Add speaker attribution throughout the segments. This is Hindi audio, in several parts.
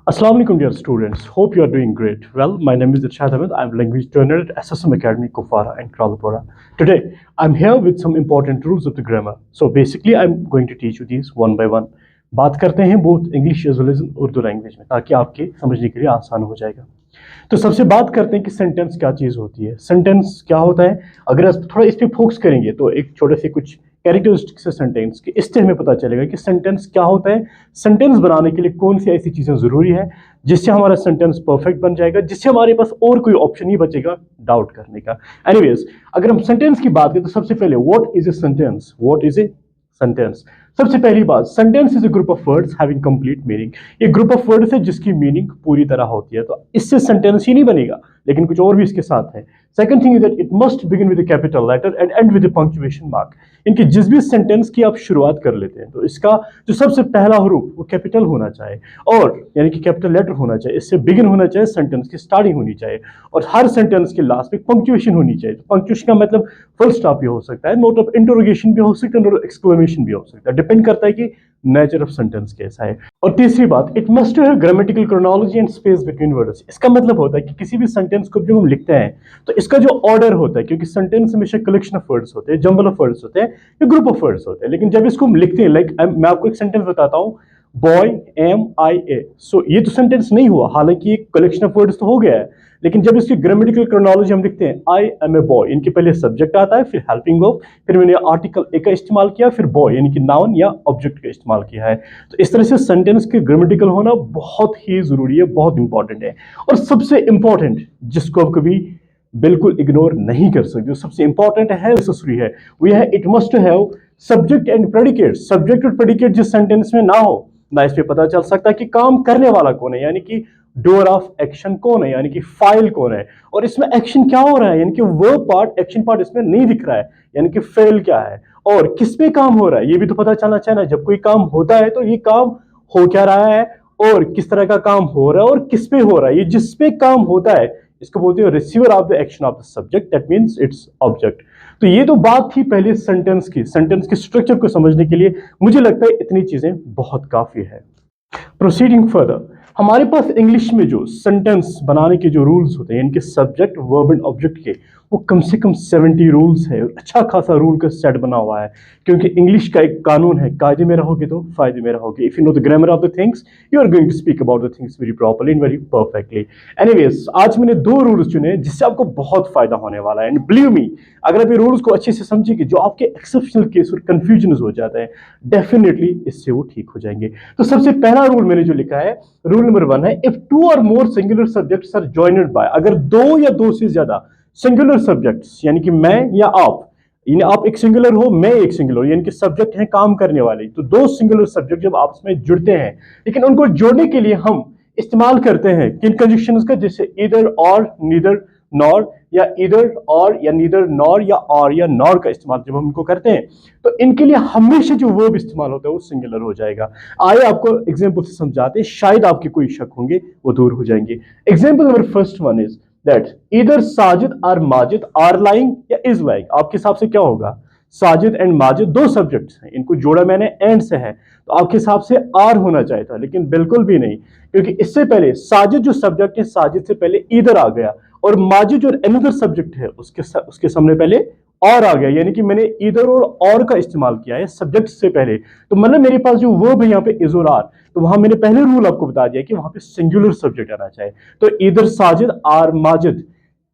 Speaker 1: Assalamu alaikum dear students. Hope you are doing great. Well, my name is Irshad Ahmed. I'm language trainer at SSM Academy, Kufara and Kralapura. Today, I'm here with some important rules of the grammar. So basically, I'm going to teach you these one by one. बात करते हैं both English as well as Urdu language में ताकि आपके समझने के लिए आसान हो जाएगा। तो सबसे बात करते हैं कि सेंटेंस क्या चीज़ होती है। सेंटेंस क्या होता है, अगर आप थोड़ा इस पर फोकस करेंगे तो एक छोटे से कुछ कैरेक्टरिस्टिक्स है सेंटेंस के, इससे हमें पता चलेगा कि सेंटेंस क्या होता है, सेंटेंस बनाने के लिए कौन सी ऐसी चीज़ें ज़रूरी है जिससे हमारा सेंटेंस परफेक्ट बन जाएगा, जिससे हमारे पास और कोई ऑप्शन नहीं बचेगा डाउट करने का। एनीवेज, अगर हम सेंटेंस की बात करें तो सबसे पहले what is a sentence, what is a sentence. सबसे पहली बात, sentence is a group of words having complete meaning. ये ग्रुप ऑफ वर्ड्स है जिसकी मीनिंग पूरी तरह होती है, तो इससे सेंटेंस ही नहीं बनेगा, लेकिन कुछ और भी इसके साथ है। Second thing is that it must begin with a capital letter and end with a punctuation mark. इनकी जिस भी सेंटेंस की आप शुरुआत कर लेते हैं तो इसका जो सबसे पहला हरूफ वो कैपिटल होना चाहिए, और यानी कि कैपिटल लेटर होना चाहिए, इससे बिगिन होना चाहिए, सेंटेंस की स्टार्टिंग होनी चाहिए, और हर सेंटेंस के लास्ट में पंक्चुएशन होनी चाहिए। तो पंक्चुएशन का मतलब फुल स्टॉप भी हो सकता है, नोट ऑफ इंटरोगेशन भी हो सकता है, नोट ऑफ एक्सक्लेमेशन भी हो सकता है, डिपेंड करता है कि नेचर ऑफ सेंटेंस कैसा है। और तीसरी बात, it must have grammatical chronology and space between words. इसका मतलब होता है कि किसी भी सेंटेंस को जब हम लिखते हैं तो इसका जो ऑर्डर होता है, क्योंकि सेंटेंस हमेशा कलेक्शन ऑफ वर्ड्स होते हैं, जंबल ऑफ वर्ड्स होते हैं या ग्रुप ऑफ वर्ड्स होते हैं, लेकिन जब इसको हम लिखते हैं, लाइक मैं आपको एक सेंटेंस बताता हूँ, बॉय एम आई ए, सो ये तो सेंटेंस नहीं हुआ, हालांकि एक कलेक्शन ऑफ वर्ड्स तो हो गया है, लेकिन जब इसकी ग्रामेटिकल क्रोनोलॉजी हम लिखते हैं, आई एम ए बॉय, इनके पहले सब्जेक्ट आता है, फिर हेल्पिंग ऑफ, फिर मैंने आर्टिकल ए का इस्तेमाल किया, फिर बॉय यानी कि नाउन या ऑब्जेक्ट का इस्तेमाल किया है। तो इस तरह से सेंटेंस के ग्रामेटिकल होना बहुत ही जरूरी है, बहुत इंपॉर्टेंट है। और सबसे इंपॉर्टेंट, जिसको आप कभी बिल्कुल इग्नोर नहीं कर सकते, जो सबसे इंपॉर्टेंट है, नेसेसरी है, वो यह है it must have subject and predicate. Subject और प्रेडिकेट जिस सेंटेंस में ना हो, ना इस पे पता चल सकता कि काम करने वाला कौन है, यानी कि डोर ऑफ एक्शन कौन है, यानी कि फाइल कौन है, और इसमें एक्शन क्या हो रहा है, यानी कि वो पार्ट, एक्शन पार्ट इसमें नहीं दिख रहा है, यानी कि फेल क्या है, और किस पे काम हो रहा है, ये भी तो पता चलना चाहिए ना। जब कोई काम होता है तो ये काम हो क्या रहा है, और किस तरह का काम हो रहा है, और किस पे हो रहा है। ये जिस पे काम होता है इसको बोलते हैं receiver of the action of the subject, that means its object. तो ये तो बात थी पहले सेंटेंस की। सेंटेंस के स्ट्रक्चर को समझने के लिए मुझे लगता है इतनी चीजें बहुत काफी है। प्रोसीडिंग फर्दर, हमारे पास इंग्लिश में जो सेंटेंस बनाने के जो रूल्स होते हैं, इनके सब्जेक्ट वर्ब एंड ऑब्जेक्ट के, वो कम से कम 70 रूल्स है, अच्छा खासा रूल का सेट बना हुआ है, क्योंकि इंग्लिश का एक कानून है, कायदे में रहोगे तो फायदे में रहोगे। If you know the grammar of the things, you are going to speak about the things very properly and very perfectly. Anyways, आज मैंने 2 रूल्स चुने जिससे आपको बहुत फायदा होने वाला है, एंड बिलीव मी, अगर आप ये रूल्स को अच्छे से समझेंगे, जो आपके एक्सेप्शनल केस और कंफ्यूजन हो जाता है, डेफिनेटली इससे वो ठीक हो जाएंगे। तो सबसे पहला रूल मैंने जो लिखा है, रूल नंबर 1 है, इफ 2 और more singular subjects are joined by, अगर 2 या 2 से ज्यादा सिंगुलर सब्जेक्ट्स, यानी कि मैं या आप, यानी आप एक सिंगुलर हो, मैं एक सिंगुलर, यानी कि सब्जेक्ट हैं काम करने वाले, तो 2 सिंगुलर सब्जेक्ट जब आपस में जुड़ते हैं, लेकिन उनको जोड़ने के लिए हम इस्तेमाल करते हैं किन कंजक्शंस का, जैसे ईदर और, नीदर नॉर, या ईदर और या नीदर नॉर, या और या नॉर का इस्तेमाल जब हम इनको करते हैं तो इनके लिए हमेशा जो वर्ब इस्तेमाल होता है वो सिंगुलर हो जाएगा। आइए आपको एग्जांपल से समझाते हैं, शायद आपके कोई शक होंगे वो दूर हो जाएंगे। Example number first one is that either Sajid और माजिद आर लाइंग या इज लाइंग। आपके हिसाब से क्या होगा, साजिद एंड माजिद 2 सब्जेक्ट्स हैं, इनको जोड़ा मैंने एंड से है, तो आपके हिसाब से आर होना चाहिए था, लेकिन बिल्कुल भी नहीं, क्योंकि इससे पहले साजिद जो सब्जेक्ट है, साजिद से पहले ईदर आ गया, और माजिद जो अनदर सब्जेक्ट है उसके सामने पहले और आ गया, यानी कि मैंने ईदर और का इस्तेमाल किया है सब्जेक्ट से पहले, तो मतलब मेरे पास जो वर्ब है यहाँ पे इज और आर, तो वहां मैंने पहले रूल आपको बता दिया कि वहां पे सिंगुलर सब्जेक्ट आना चाहिए, तो either Sajid or Majid,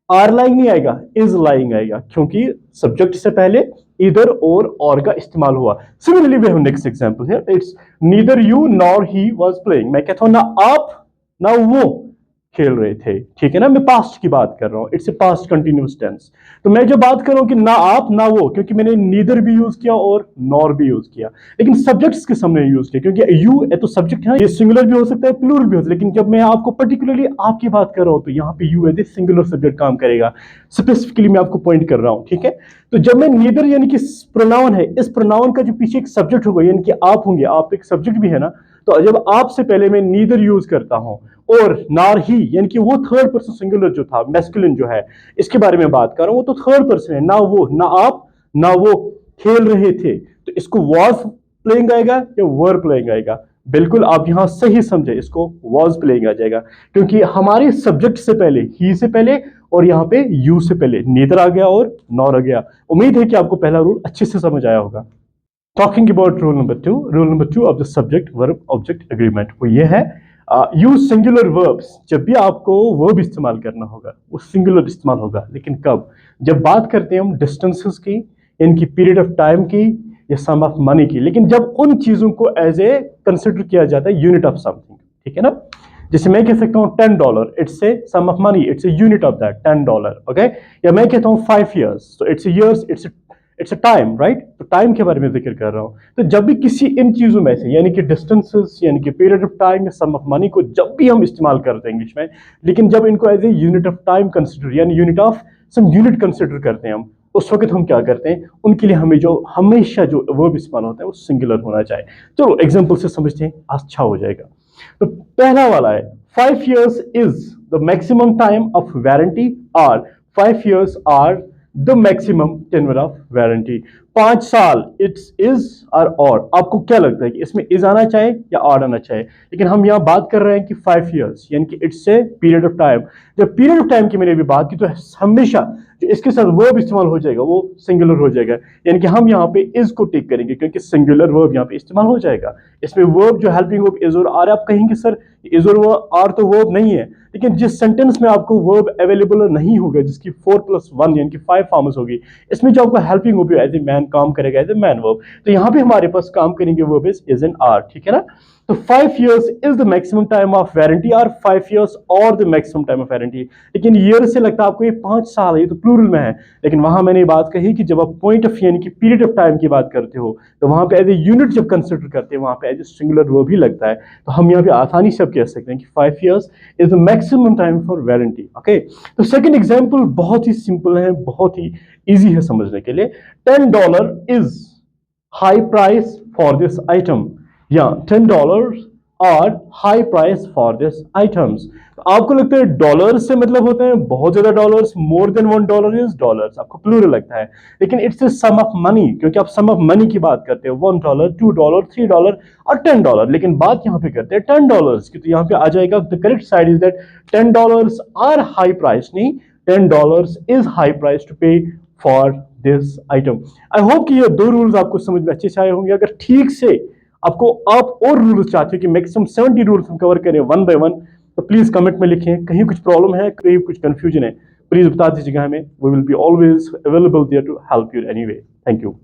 Speaker 1: or lying नहीं आएगा, इज लाइंग आएगा, क्योंकि सब्जेक्ट से पहले इधर और का इस्तेमाल हुआ। Similarly we have next example here, it's neither you nor he was playing. मैं कहता हूं ना आप ना वो खेल रहे थे, ठीक है ना, मैं पास्ट की बात कर रहा हूं, it's a past continuous tense. तो मैं जो बात कर रहा हूं कि ना आप ना वो, क्योंकि मैंने नीदर भी यूज किया और नॉर भी यूज किया, लेकिन सब्जेक्ट्स के सामने यूज किया, क्योंकि यू तो सब्जेक्ट है, ये सिंगुलर भी हो सकता है, प्लूरल भी हो सकता है, लेकिन जब मैं आपको पर्टिकुलरली आपकी बात कर रहा हूं तो यहाँ पे यू है सिंगुलर सब्जेक्ट काम करेगा, स्पेसिफिकली मैं आपको पॉइंट कर रहा हूं, ठीक है। तो जब मैं नीदर यानी कि प्रोनाउन है, इस प्रोनाउन का जो पीछे एक सब्जेक्ट होगा, यानी कि आप होंगे, आप एक सब्जेक्ट भी है ना, तो जब आप से पहले मैं नीदर यूज करता हूं, और नार ही यानी कि वो थर्ड पर्सन सिंगुलर जो था, मैस्कुलिन जो है, इसके बारे में बात कर रहा हूं, वो तो थर्ड पर्सन है, ना वो ना आप ना वो खेल रहे थे, तो इसको वाज प्लेइंग आएगा या वर प्लेइंग आएगा, बिल्कुल आप यहां सही समझे, इसको वॉज प्लेइंग आ जाएगा, क्योंकि हमारे सब्जेक्ट से पहले, ही से पहले और यहाँ पे यू से पहले नीदर आ गया और नॉर आ गया। उम्मीद है कि आपको पहला रूल अच्छे से समझ आया होगा। Talking about rule number two of the subject verb object agreement, वो ये है यूज सिंगुलर वर्ब्स। जब भी आपको वर्ब इस्तेमाल करना होगा वो सिंगुलर इस्तेमाल होगा, लेकिन कब? जब बात करते हैं हम डिस्टेंसेस की, इनकी पीरियड ऑफ टाइम की, या सम ऑफ मनी की, लेकिन जब उन चीजों को एज ए कंसिडर किया जाता है यूनिट ऑफ समथिंग, ठीक है ना? जैसे मैं कह सकता हूँ $10, it's a sum of money, it's a unit of that $10, okay? या मैं कहता हूँ 5 years, तो it's years, it's a time, right? तो टाइम के बारे में जिक्र कर रहा हूँ। तो जब भी किसी इन चीजों में से, यानी कि डिस्टेंसेस, यानी कि पीरियड ऑफ टाइम या सम ऑफ मनी को जब भी हम इस्तेमाल करते हैं इंग्लिश में, लेकिन जब इनको as a unit of time consider, यानी unit of sum unit consider करते हैं हम, उस वक्त हम क्या करते हैं, उनके लिए हमें जो हमेशा जो वर्ब इस्तेमाल होता है वो सिंगुलर होना चाहिए। चलो एग्जांपल से समझते हैं, अच्छा हो जाएगा। तो पहला वाला है 5 years is the maximum time of warranty, or 5 years are the maximum tenure of warranty। 5 साल इट्स इज और आपको क्या लगता है कि इसमें इज आना चाहिए या आर आना चाहिए? लेकिन हम यहाँ बात कर रहे हैं कि 5 years, यानी कि it's a period of time. जब पीरियड ऑफ टाइम की मैंने भी बात की तो हमेशा जो इसके साथ वर्ब इस्तेमाल हो जाएगा वो सिंगुलर हो जाएगा, यानी कि हम यहाँ पे इज को टिक करेंगे क्योंकि सिंगुलर वर्ब यहाँ पे इस्तेमाल हो जाएगा। इसमें वर्ब जो हेल्पिंग वर्ब इज और आर, आप कहेंगे सर इज और आर तो वर्ब नहीं है, लेकिन जिस सेंटेंस में आपको वर्ब अवेलेबल नहीं होगा, जिसकी 4+1 यानी कि 5 फॉर्म्स होगी, इसमें जो आपको helping verb as a main काम करेगा, एज ए मैन वर्ब, तो यहाँ पे हमारे पास काम करेंगे वर्ब इज एंड आर, ठीक है ना? तो 5 years is the maximum time of warranty, और 5 years और the maximum time of warranty. लेकिन ईयर से लगता है आपको ये 5 साल है, ये तो प्लूरल में है, लेकिन वहां मैंने बात कही कि जब आप पॉइंट ऑफ यानी कि पीरियड ऑफ टाइम की बात करते हो, तो वहां पे एज ए यूनिट जब कंसिडर करते हैं, वहां पे एज ए सिंगुलर वर्ब ही लगता है। तो हम यहाँ पे आसानी से अब कह सकते हैं कि 5 years is the maximum time for warranty, okay? तो सेकंड एग्जांपल बहुत ही सिंपल है, बहुत ही इजी है समझने के लिए। $10 is high price for this item, या $10 are high price for this items. तो आपको लगता है डॉलर से मतलब होते हैं बहुत ज्यादा dollars, more than $1 is dollars, आपको प्लूरल लगता है, लेकिन it's a sum of money, क्योंकि आप सम ऑफ मनी की बात करते हो, $1, $2, $3 और $10, लेकिन बात यहाँ पे करते हैं $10 की। तो यहाँ पे आ जाएगा the correct side is that $10 are high price, नहीं, $10 is high price to pay for this item. I hope कि ये दो रूल्स आपको समझ में अच्छे से आए होंगे। अगर ठीक से आपको आप और रूल्स चाहते हो कि मैक्सिमम 70 रूल्स हम कवर करें वन बाय वन, तो प्लीज कमेंट में लिखें। कहीं कुछ प्रॉब्लम है, कहीं कुछ कंफ्यूजन है, प्लीज बता दीजिएगा हमें। We will be always available there to help you anyway. Thank you.